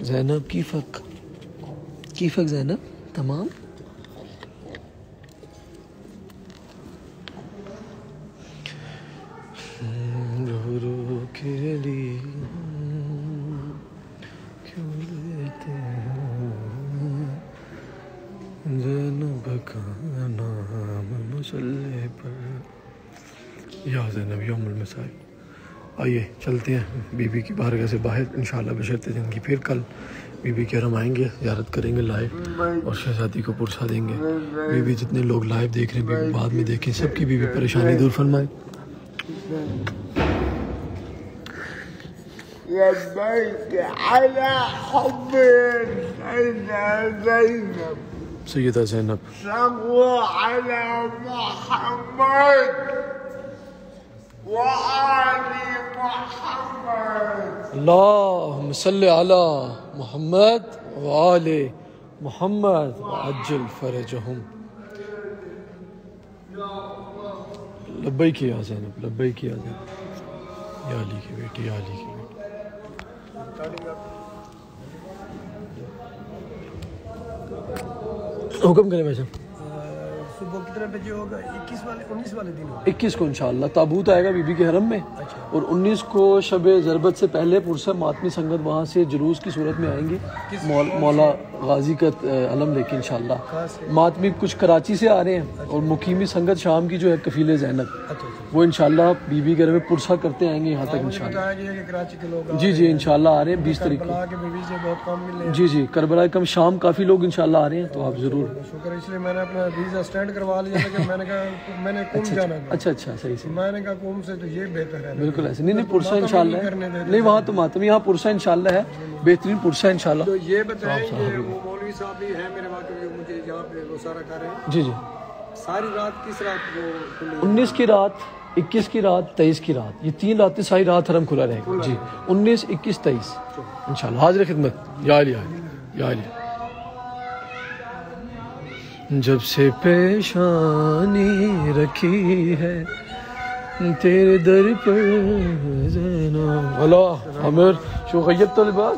Speaker 1: ज़ैनब कीफ़क ज़ैनब तमाम। रो रो के अली क्यों लेते हैं ज़ैनब का नाम मुसल्ले पर। या ज़ैनब यौमुल मसाइब। आइए चलते हैं बीबी की बारगाह से बाहर, इंशाअल्लाह बशर्ते जिनकी फिर कल बीबी के हम आएंगे, ज़ियारत करेंगे लाइव और शहज़ादी को पुरसा देंगे। बीबी जितने लोग लाइव देख रहे हैं, बीबी बाद में देखें, सबकी बीबी परेशानी दूर फरमाए। सैयदा ज़ैनब अल्लाहुम्मा सल्ली अला मुहम्मद व आले मुहम्मद व अज्जल फरजहुम। लब्बैक या ज़ैनब, लब्बैक या ज़ैनब, या अली की बेटी, या अली की बेटी। हुक्म करें वैसे
Speaker 3: सुबह कितने बजे होगा? 19 वाले दिन होगा।
Speaker 1: 21 को इंशाल्लाह ताबूत आएगा बीबी के हरम में।
Speaker 3: अच्छा।
Speaker 1: और 19 को शब ज़रबत से पहले पुरसा मातमी संगत वहाँ से जुलूस की सूरत में आएंगी मौला गाजी का अलम लेके इंशाल्लाह। मातमी कुछ कराची से आ रहे हैं और मुकीमी संगत शाम की जो है कफीले ज़ैनब, वो इंशाल्लाह बीबी के घर में पुरसा करते आएंगे यहाँ तक इंशाल्लाह। जी जी इंशाल्लाह आ रहे हैं 20 तारीख को। जी जी करबला कम शाम काफ़ी लोग इंशाल्लाह आ रहे हैं, तो आप ज़रूर।
Speaker 3: शुक्र, इसलिए मैंने अपना वीज़ा स्टैंड करवा लिया था कि मैंने कहा मैंने कुम जाना है।
Speaker 1: अच्छा सही से
Speaker 3: मैंने कहा कुम से तो ये बेहतर है।
Speaker 1: बिल्कुल ऐसे नहीं पुरसा इंशाल्लाह है। नहीं वहाँ तो मातम, यहाँ पुरसा इंशाल्लाह है, बेहतरीन पुरसा इंशाल्लाह।
Speaker 3: तो ये बताएं कि वो मौलवी साहब भी है मेरे वहाँ के, मुझे यहाँ पे वो सारा कर रहे हैं।
Speaker 1: जी जी
Speaker 3: सारी रात किस रात वो
Speaker 1: 19 की रात, 21 की रात, 23 की रात, ये 3 रातें सारी रात हरम खुला रहेगा जी। 19, 21, 23 इंशाल्लाह। हाजिर खिदमत या अली। जब से पेशानी रखी है तेरे दर पर ज़ैनब। अल्लाह अमर शो गयब तो लिबास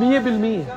Speaker 1: 100%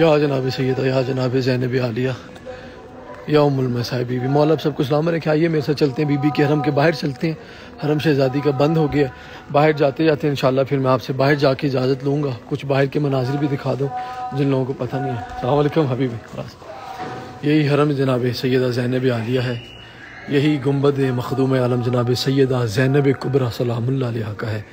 Speaker 1: या जनाब सैयदा या जनाब ज़ैनब आलिया या उम्मुल मसाइब बीबी, मौला सबको सलाम रखे। आइए मेरे साथ चलते हैं बीबी के हरम के बाहर चलते हैं। हरम शहज़ादी का बंद हो गया, बाहर जाते जाते इंशाल्लाह फिर मैं आपसे बाहर जाके इजाज़त लूँगा, कुछ बाहर के मनाजिर भी दिखा दूँ जिन लोगों को पता नहीं है। अस्सलाम वालेकुम हबीबी। यही हरम जनाब सैयदा ज़ैनब आलिया है, यही गुंबद मखदूम आलम जनाब सैयदा ज़ैनब कुबरा सलामुल्लाह अलैहा का है।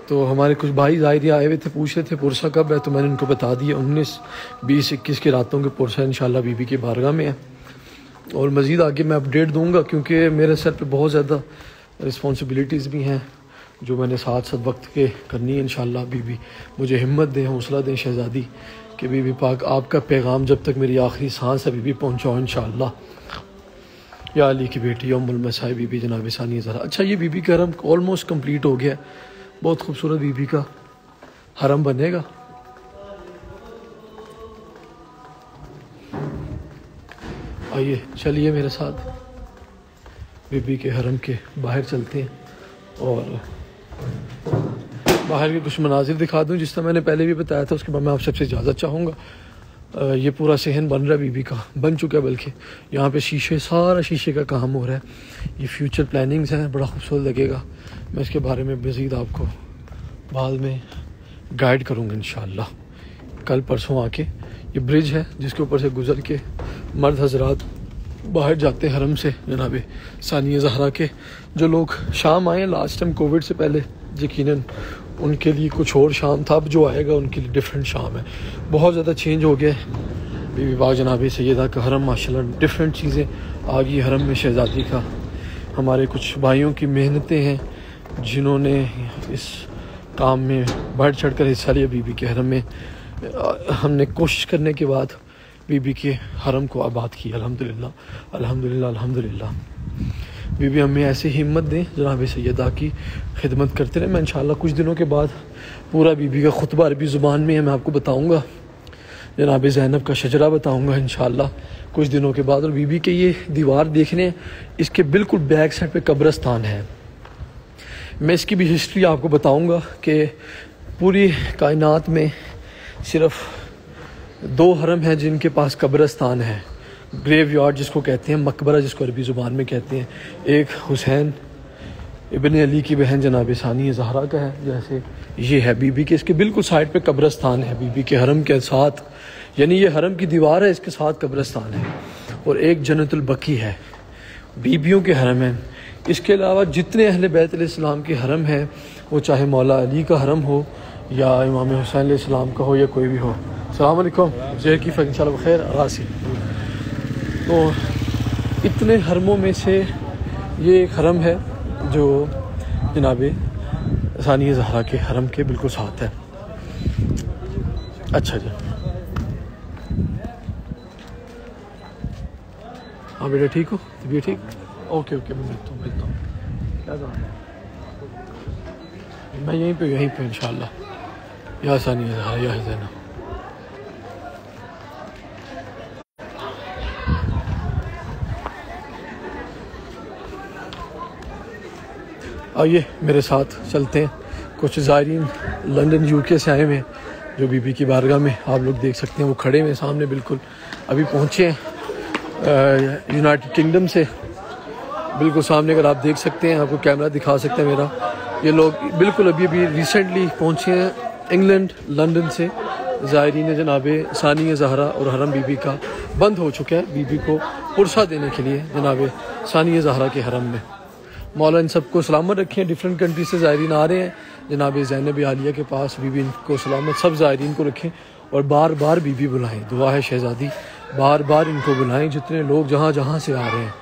Speaker 1: तो हमारे कुछ भाई ज़ाहिर आए हुए थे, पूछ रहे थे पुरसा कब है, तो मैंने उनको बता दिया 19, 20, 21 की रातों के पुरसा इंशाल्लाह बीबी की बारगाह में है। और मज़ीद आगे मैं अपडेट दूंगा क्योंकि मेरे सर पे बहुत ज़्यादा रिस्पॉन्सिबिलिटीज़ भी हैं जो मैंने साथ साथ वक्त के करनी है इंशाल्लाह। बीबी मुझे हिम्मत दें, हौसला दें शहज़ादी कि बीबी पाक आपका पैगाम जब तक मेरी आखिरी सांस है बीबी पहुँचाओ इंशाल्लाह। या अली की बेटी उम्मुल मसाइब बीबी जनाब सानिया ज़हरा। अच्छा ये बीबी का हरम ऑलमोस्ट कंप्लीट हो गया, बहुत खूबसूरत बीबी का हरम बनेगा। आइए चलिए मेरे साथ बीबी के हरम के बाहर चलते हैं और बाहर के कुछ मनाजिर दिखा दूं। जिस तरह मैंने पहले भी बताया था, उसके बाद मैं आप सबसे इजाज़त चाहूँगा। ये पूरा सहन बन रहा है बीबी का, बन चुका है, बल्कि यहाँ पे शीशे, सारा शीशे का काम हो रहा है। ये फ्यूचर प्लानिंग्स हैं, बड़ा खूबसूरत लगेगा। मैं इसके बारे में मज़ीद आपको बाद में गाइड करूँगा इंशाल्लाह। कल परसों आके ये ब्रिज है जिसके ऊपर से गुज़र के मर्द हजरात बाहर जाते हैं हरम से जनाब सानिया ज़हरा के। जो लोग शाम आए लास्ट टाइम कोविड से पहले, यकीनन उनके लिए कुछ और शाम था, अब जो आएगा उनके लिए डिफरेंट शाम है। बहुत ज़्यादा चेंज हो गया है बीबी बाग जनाब सैयदा का हरम, माशाल्लाह डिफरेंट चीज़ें आ गई हरम में शहज़ादी का। हमारे कुछ भाइयों की मेहनतें हैं जिन्होंने इस काम में बढ़ चढ़ कर हिस्सा लिया बीबी के हरम में। हमने कोशिश करने के बाद बीबी के हरम को आबाद किया, अल्हम्दुलिल्लाह अल्हम्दुलिल्लाह अल्हम्दुलिल्लाह। बीबी हमें ऐसे हिम्मत दें, जनाब सैयदा की खिदमत करते रहे। मैं इंशाल्लाह कुछ दिनों के बाद पूरा बीबी का खुतबा अरबी ज़ुबान में है, मैं आपको बताऊँगा। जनाब ज़ैनब का शजरा बताऊँगा इंशाल्लाह कुछ दिनों के बाद। और बीबी के ये दीवार देखने, इसके बिल्कुल बैक साइड पे कब्रस्तान है। मैं इसकी भी हिस्ट्री आपको बताऊँगा कि पूरी कायनात में सिर्फ 2 हरम हैं जिनके पास कब्रस्तान है, ग्रेव यार्ड जिसको कहते हैं, मकबरा जिसको अरबी ज़ुबान में कहते हैं। एक हुसैन इब्न अली की बहन जनाब सानिया ज़हरा का है, जैसे ये है बीबी के, इसके बिल्कुल साइड पे कब्रस्तान है बीबी के हरम के साथ, यानी ये हरम की दीवार है, इसके साथ कब्रस्तान है। और एक जन्नतुल बकी है, बीबियों के हरम है। इसके अलावा जितने अहले बैत अलैहिस्सलाम के हरम हैं, वो चाहे मौला अली का हरम हो या इमाम हुसैन अलैहिस्सलाम का हो या कोई भी हो। अस्सलाम वालेकुम, ज़ेर की इंशाल्लाह खैर रासी। तो इतने हरमों में से ये एक हरम है जो जनाब सानिया ज़हरा के हरम के बिल्कुल साथ है। अच्छा जी, हाँ बेटा ठीक हो, तबीयत ठीक? ओके ओके, मैं मिलता हूँ। क्या बात है, मैं यहीं पे इंशाल्लाह। या सानिया ज़हरा या ज़ैना। आइए मेरे साथ चलते हैं। कुछ ज़ायरीन लंदन यूके से आए हुए हैं जो बीबी की बारगाह में, आप लोग देख सकते हैं वो खड़े हुए सामने, बिल्कुल अभी पहुँचे हैं यूनाइटेड किंगडम से, बिल्कुल सामने। अगर आप देख सकते हैं, आपको कैमरा दिखा सकते हैं मेरा, ये लोग बिल्कुल अभी रिसेंटली पहुँचे हैं इंग्लैंड लंदन से। ज़ायरीन जनाब सानिया ज़हरा और हरम बीबी का बंद हो चुका है, बीबी को पुरसा देने के लिए जनाब सानिया ज़हरा के हरम में। मौला इन सबको सलामत रखें। डिफरेंट कंट्री से ज़ायरीन आ रहे हैं जनाब ज़ैनब आलिया के पास, बीबी इनको सलामत, सब ज़ायरीन को रखें और बार बार बीबी बुलाएं। दुआ है शहज़ादी, बार बार इनको बुलाएं। जितने लोग जहाँ जहाँ से आ रहे हैं,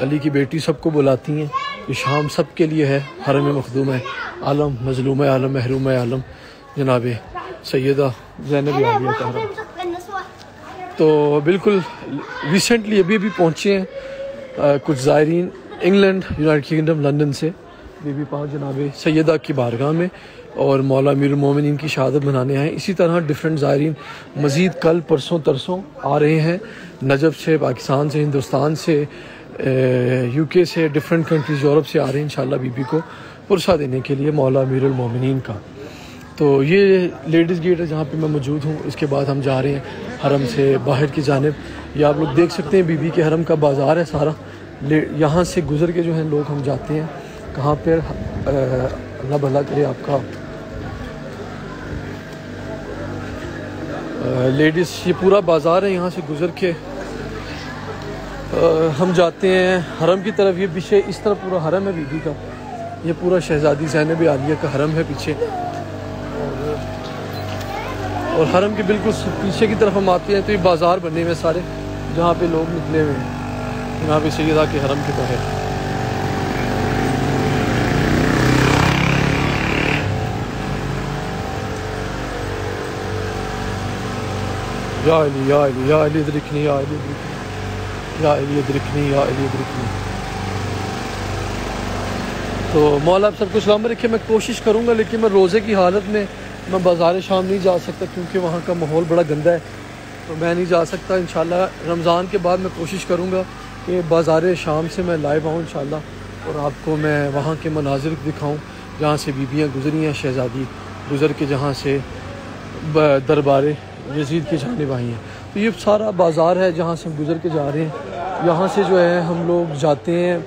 Speaker 1: अली की बेटी सबको बुलाती हैं। ये शाम सब के लिए है, हरम मखदूम है आलम, मजलूम आलम, महरूम आलम जनाब सैयदा ज़ैनब आलिया का हरम। तो बिल्कुल रिसेंटली अभी पहुँचे हैं कुछ ज़ायरीन इंग्लैंड, यूनाइटेड किंगडम, लंदन से बीबी पाक जनाब सैयदा की बारगाह में, और मौला अमीरुल मोमिनीन की शहादत मनाने आए। इसी तरह डिफरेंट ज़ायरीन मज़ीद कल परसों तरसों आ रहे हैं, नजब से, पाकिस्तान से, हिंदुस्तान से, यूके से, डिफरेंट कंट्रीज़ यूरोप से आ रहे हैं इंशाल्लाह बीबी को पुरसा देने के लिए मौला अमीरुल मोमिनीन का। तो ये लेडीज़ गेट है जहाँ पे मैं मौजूद हूँ। इसके बाद हम जा रहे हैं हरम से बाहर की जानिब। ये आप लोग देख सकते हैं बीबी के हरम का बाज़ार है सारा, यहाँ से गुज़र के जो हैं लोग हम जाते हैं कहाँ पर, अल्लाह भला करे आपका। लेडीज़, ये पूरा बाज़ार है, यहाँ से गुज़र के हम जाते हैं हरम की तरफ। ये पीछे इस तरफ पूरा हरम है बीबी का, ये पूरा शहज़ादी ज़ैनब आलिया का हरम है पीछे, और हरम के बिल्कुल पीछे की तरफ हम आते हैं तो ये बाज़ार बने हुए सारे जहाँ पे लोग निकले हुए हैं, यहाँ पे सैयदा के हरम के बाहर। या अली या अली या अली इदरिकनी, या अली इदरिकनी, या अली इदरिकनी, या अली इदरिकनी। तो मौला आप सबको सलामत रखे। मैं कोशिश करूँगा, लेकिन मैं रोज़े की हालत में मैं बाज़ार शाम नहीं जा सकता क्योंकि वहाँ का माहौल बड़ा गंदा है, तो मैं नहीं जा सकता। इंशाल्लाह रमज़ान के बाद मैं कोशिश करूँगा कि बाज़ार शाम से मैं लाइव आऊँ इंशाल्लाह, और आपको मैं वहाँ के मनाजिर दिखाऊँ जहाँ से बीबियाँ गुज़री हैं, शहज़ादी गुज़र के जहाँ से दरबार यजीद की जानिब आई हैं। तो ये सारा बाज़ार है जहाँ से हम गुज़र के जा रहे हैं। यहाँ से जो है हम लोग जाते हैं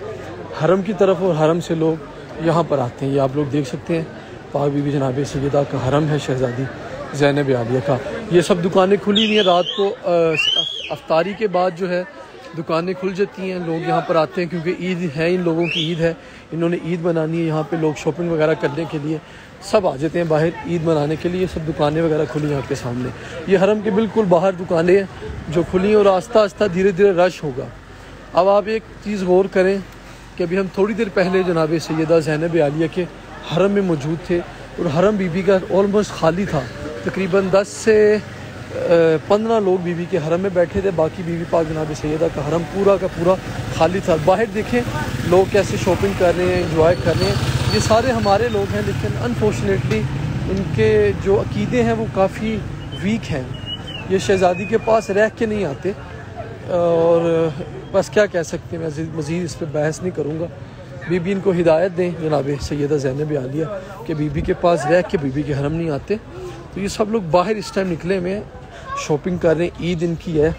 Speaker 1: हरम की तरफ, और हरम से लोग यहाँ पर आते हैं। ये आप लोग देख सकते हैं पाक बीबी जनाब सैयदा का हरम है, शहज़ादी ज़ैनब आलिया का। ये सब दुकानें खुली हुई हैं, रात को अफ्तारी के बाद जो है दुकानें खुल जाती हैं, लोग यहाँ पर आते हैं क्योंकि ईद है, इन लोगों की ईद है, इन्होंने ईद मनानी है। यहाँ पे लोग शॉपिंग वगैरह करने के लिए सब आ जाते हैं बाहर ईद मनाने के लिए। सब दुकानें वगैरह खुली हैं आपके सामने, ये हरम के बिल्कुल बाहर दुकानें हैं जो खुली हैं, और आस्ता आस्ता धीरे धीरे रश होगा। अब आप एक चीज़ गौर करें कि अभी हम थोड़ी देर पहले जनाब सैयदा ज़ैनब आलिया के हरम में मौजूद थे, और हरम बीबी का ऑलमोस्ट खाली था। तकरीबन 10 से 15 लोग बीबी के हरम में बैठे थे, बाकी बीबी पाक जनाब सैयदा का हरम पूरा का पूरा खाली था। बाहर देखें लोग कैसे शॉपिंग कर रहे हैं, एंजॉय कर रहे हैं। ये सारे हमारे लोग हैं, लेकिन अनफॉर्चुनेटली इनके जो अकीदे हैं वो काफ़ी वीक हैं। ये शहज़ादी के पास रह के नहीं आते, और बस क्या कह सकते हैं, मैं मज़ीद इस पर बहस नहीं करूँगा। बीबी इनको हिदायत दें जनाब सैयदा ज़ैनब आलिया कि बीबी के पास रह के बीबी के हरम नहीं आते। तो ये सब लोग बाहर इस टाइम निकले हुए हैं, शॉपिंग कर रहे हैं, ईद इनकी है,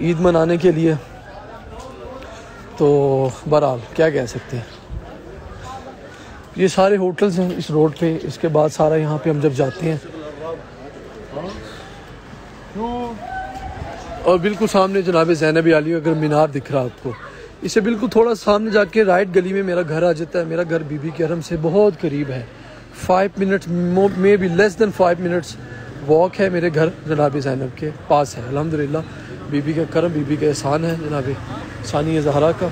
Speaker 1: ईद मनाने के लिए। तो बहरहाल क्या कह सकते हैं। ये सारे होटल्स हैं इस रोड पे। इसके बाद सारा यहाँ पे हम जब जाते हैं, और बिल्कुल सामने जनाब ज़ैनब आलिया अगर मीनार दिख रहा है आपको, इससे बिल्कुल थोड़ा सामने जाके राइट गली में मेरा घर आ जाता है। मेरा घर बीबी के हरम से बहुत करीब है, 5 minutes may be less than 5 minutes walk है मेरे घर जनाब ज़ैनब के पास है। अल्हम्दुलिल्लाह बीबी का करम, बीबी का एहसान है जनाब सानिया ज़हरा का।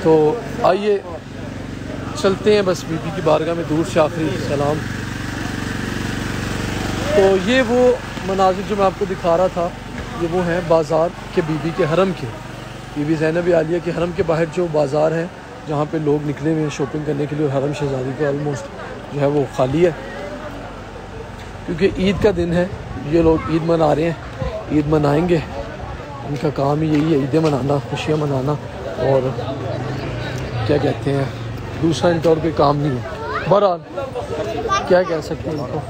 Speaker 1: तो आइए चलते हैं बस बीबी की बारगाह में दूर से आखिरी सलाम। तो ये वो मनाजिर जो मैं आपको दिखा रहा था, ये वो हैं बाज़ार के बीबी के हरम के, बीबी ज़ैनब आलिया के हरम के बाहर जो बाज़ार है जहाँ पे लोग निकले हुए हैं शॉपिंग करने के लिए। हरम शहज़ादी का ऑलमोस्ट जो है वो खाली है क्योंकि ईद का दिन है, ये लोग ईद मना रहे हैं, ईद मनाएंगे, इनका काम ही यही है, ईदें मनाना, खुशियाँ मनाना, और क्या कहते हैं दूसरा इनका और कोई काम नहीं है। बहरहाल क्या कह सकते हैं इनको।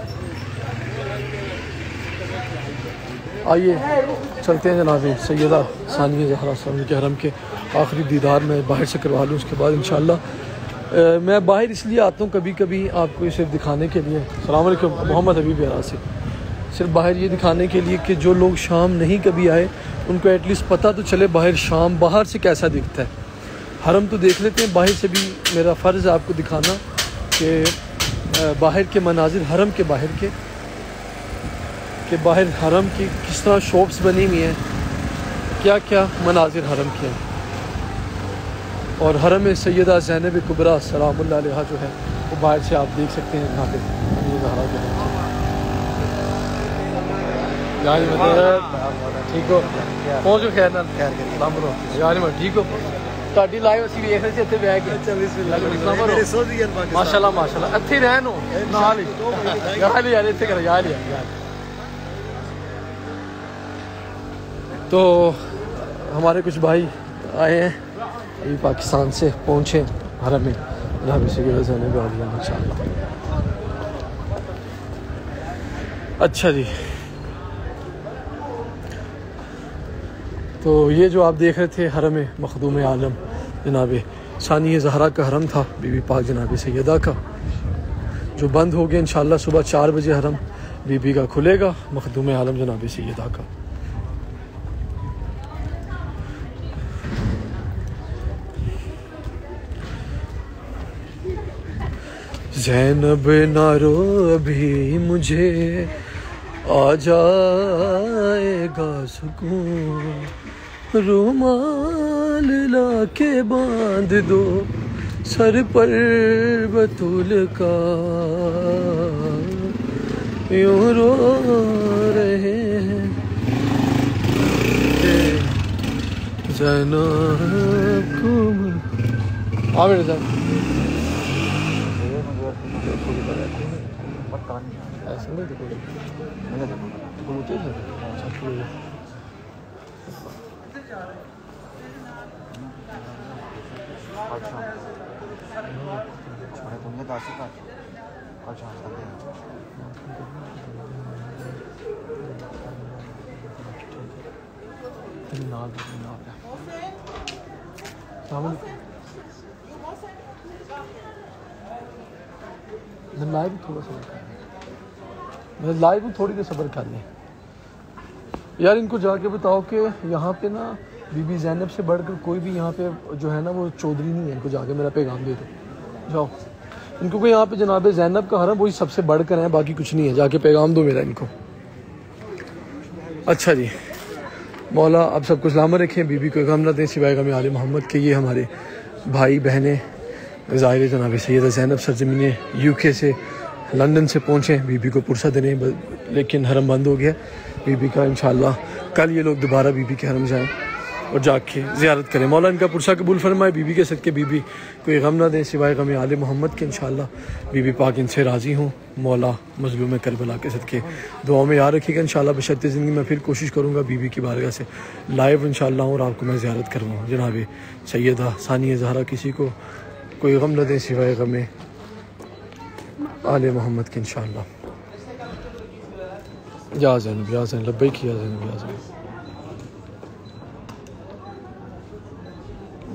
Speaker 1: आइए चलते हैं जनाब सैयदा सानिया ज़हरा साहब के हरम के आखिरी दीदार में बाहर से करवा लूँ, उसके बाद इंशाल्लाह मैं बाहर इसलिए आता हूँ कभी कभी आपको सिर्फ दिखाने के लिए। अस्सलाम वालेकुम मोहम्मद हबीब यारा से, सिर्फ बाहर ये दिखाने के लिए कि जो लोग शाम नहीं कभी आए उनको एटलीस्ट पता तो चले बाहर शाम बाहर से कैसा दिखता है। हरम तो देख लेते हैं, बाहर से भी मेरा फ़र्ज़ है आपको दिखाना कि बाहर के मनाजिर, हरम के बाहर के बाहर हरम की किस तरह शॉप्स बनी हुई हैं, क्या क्या मनाजिर हरम के हैं। और हरम में सैयदा ज़ैनब कुबरा सलामुल्लाह अलैहा जो है वो बाहर से आप देख सकते हैं यहाँ पे। ये ज़हरा के ठीक हो पहुँच जो खैर ना यार ठीक हो ਤੁਹਾਡੀ ਲਾਈਵ ਅਸੀਂ ਵੇਖ ਰਹੇ ਸੀ ਇੱਥੇ ਬਹਿ ਕੇ। माशाल्लाह माशाल्लाह ਇੱਥੇ ਰਹਿਣ ਹੋ ਨਾਲ ਹੀ यार ਇੱਥੇ कर यार। तो हमारे कुछ भाई आए हैं अभी पाकिस्तान से, पहुँचे हरम में जहाँ पे सैयदा ज़ैनब आलिया माशाल्लाह। अच्छा जी, तो ये जो आप देख रहे थे हरम मखदूम आलम जनाब सानिया ज़हरा का हरम था, बीबी पाक जनाब सैयदा का, जो बंद हो गया। इंशाल्लाह सुबह 4 बजे हरम बीबी का खुलेगा, मखदूम आलम जनाब सैयदा का। ज़ैनब ना रो अभी मुझे आ जाएगा सुकून, रुमाल लाके बांध दो सर पर बतूल का, यूं रो रहे हैं ज़ैनब को। हाँ मेरे साथ ऐसा नहीं देखो लाइव थोड़ा सा मैं लाइव थोड़ी देर सब्र कर लें यार। इनको जाके बताओ कि यहाँ पे ना बीबी ज़ैनब से बढ़कर कोई भी यहाँ पे जो है ना वो चौधरी नहीं है। इनको जाके मेरा पैगाम दे दो जाओ, इनको कोई यहाँ पे जनाब ज़ैनब का हरम वही सबसे बढ़कर है, बाकी कुछ नहीं है। जाके पैगाम दो मेरा इनको। अच्छा जी, मौला आप सबको सलामत रखें, बीबी को गम न दें सिवाय गम आले मोहम्मद के। ये हमारे भाई बहनें ज़ाहिर जनाब सैयदा ज़ैनब सरज़मीन UK से लंदन से पहुँचे, बीबी को पुरसा देने, लेकिन हरम बंद हो गया बीबी का। इंशाल्लाह कल ये लोग दोबारा बीबी के हरम जाएँ और जाके ज़ियारत करें। मौला इनका पुरसा कबूल फरमाए, बीबी के सदके बीबी कोई गम ना दें सिवाय गम आले मोहम्मद के। इंशाल्लाह बीबी पाक इनसे राज़ी हूँ। मौला मज़लूम करबला के सदके दुआ में याद रखिएगा। इंशाल्लाह बशर्ते ज़िंदगी में फिर कोशिश करूँगा बीबी की बारगाह से लाइव इंशाल्लाह और आपको मैं ज़ियारत करवाऊँ। जनाब सैयदा सानिया ज़हरा किसी को कोई गम न दें सिवाय गम आले मोहम्मद के। इंशाल्लाह या ज़ैनब या ज़ैनब लब्बैक या ज़ैनब या ज़ैनब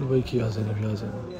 Speaker 1: लब्बैक या ज़ैनब या ज़ैनब।